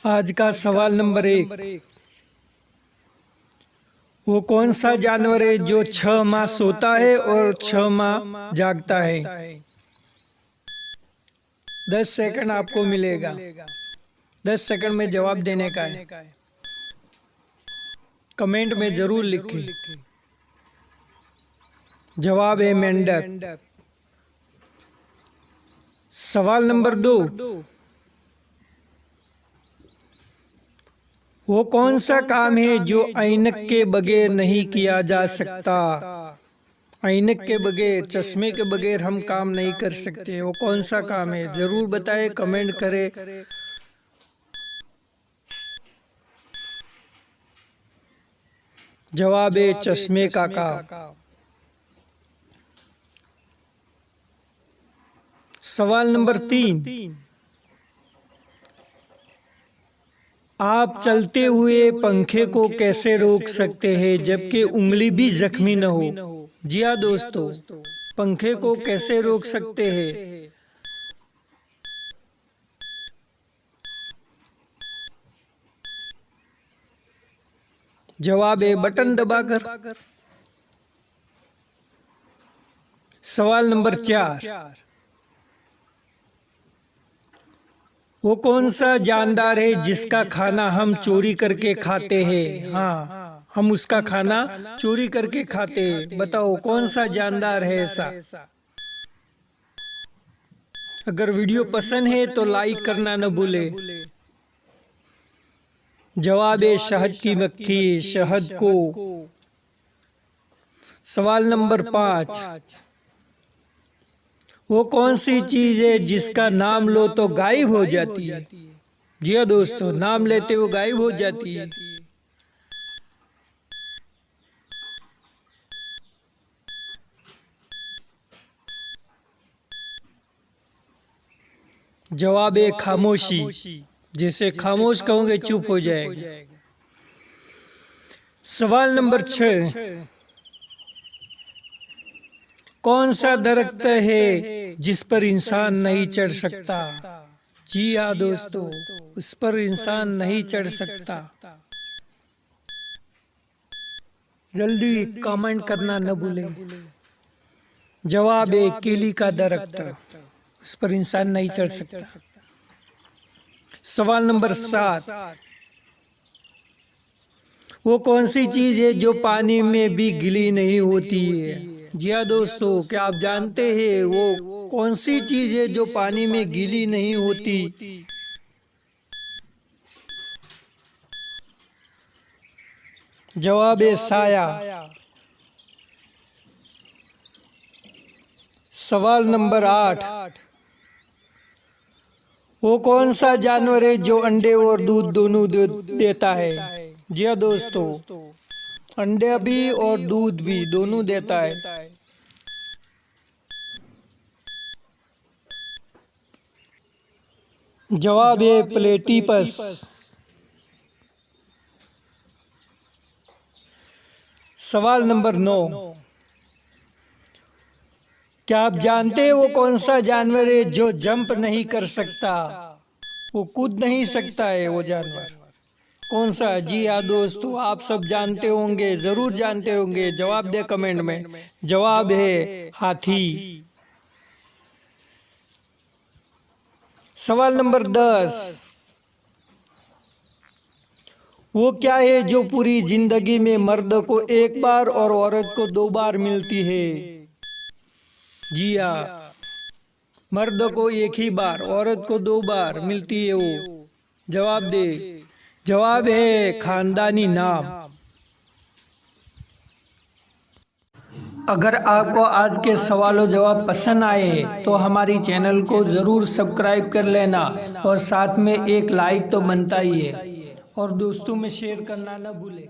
आज का सवाल नंबर 1। वो कौन सा जानवर है जो 6 माह सोता है और 6 माह जागता है? 10 सेकंड आपको मिलेगा। 10 सेकंड में जवाब देने का है। कमेंट में जरूर लिखें। जवाब है मेंढक। सवाल नंबर 2। वो कौन सा काम है जो ऐनक के बगैर नहीं किया जा सकता? ऐनक के बगैर, चश्मे के बगैर हम काम नहीं कर सकते। वो कौन सा काम है? जरूर बताएं, कमेंट करें। जवाब है चश्मे का काम। सवाल नंबर 3। आप चलते हुए पंखे को कैसे रोक सकते हैं जबकि उंगली भी जख्मी न हो? जी हाँ दोस्तों, पंखे को कैसे रोक सकते हैं? जवाब है बटन दबाकर। सवाल नंबर 4। वो कौन सा जानदार है जिसका खाना हम चोरी करके खाते हैं? हाँ, हम उसका खाना चोरी करके खाते हैं। बताओ कौन सा जानदार है ऐसा? अगर वीडियो पसंद है तो लाइक करना न भूले। जवाब है शहद की मक्खी, शहद को। सवाल नंबर 5। वो कौन सी चीज है जिसका नाम लो तो गायब हो जाती है? जी हाँ दोस्तों, नाम लेते वो गायब हो जाती है। जवाब है खामोशी। जैसे खामोश कहोगे चुप हो जाएगा। सवाल नंबर 6। कौन सा दरख्त है जिस पर इंसान नहीं चढ़ सकता? जी हाँ दोस्तों, उस पर इंसान नहीं चढ़ सकता। जल्दी कमेंट करना न भूलें। जवाब है केली का दरख्त। उस पर इंसान नहीं चढ़ सकता। सवाल नंबर 7। वो कौन सी चीज है जो पानी में भी गीली नहीं होती है? जी हाँ दोस्तों, क्या आप जानते हैं वो कौन सी चीज है जो पानी में गीली नहीं होती? जवाब है साया। सवाल नंबर 8। वो कौन सा जानवर है जो अंडे और दूध दोनों देता है? जी हाँ दोस्तों, अंडे भी और दूध भी दोनों देता है। जवाब है प्लेटिपस। सवाल नंबर 9। क्या आप जानते हैं वो कौन सा जानवर है जो जंप नहीं कर सकता? वो कूद नहीं सकता है वो जानवर। कौन सा? जी हाँ दोस्तों, आप सब जानते होंगे, जरूर जानते होंगे। जवाब दे कमेंट में। जवाब है हाथी। सवाल नंबर 10। वो क्या है जो पूरी जिंदगी में मर्द को एक बार और औरत को 2 बार मिलती है? जी हाँ, मर्द को एक ही बार, औरत को 2 बार मिलती है वो। जवाब दे। जवाब है खानदानी नाम। अगर आपको आज के सवालों जवाब पसंद आए तो हमारी चैनल को ज़रूर सब्सक्राइब कर लेना और साथ में एक लाइक तो बनता ही है, और दोस्तों में शेयर करना ना भूलें।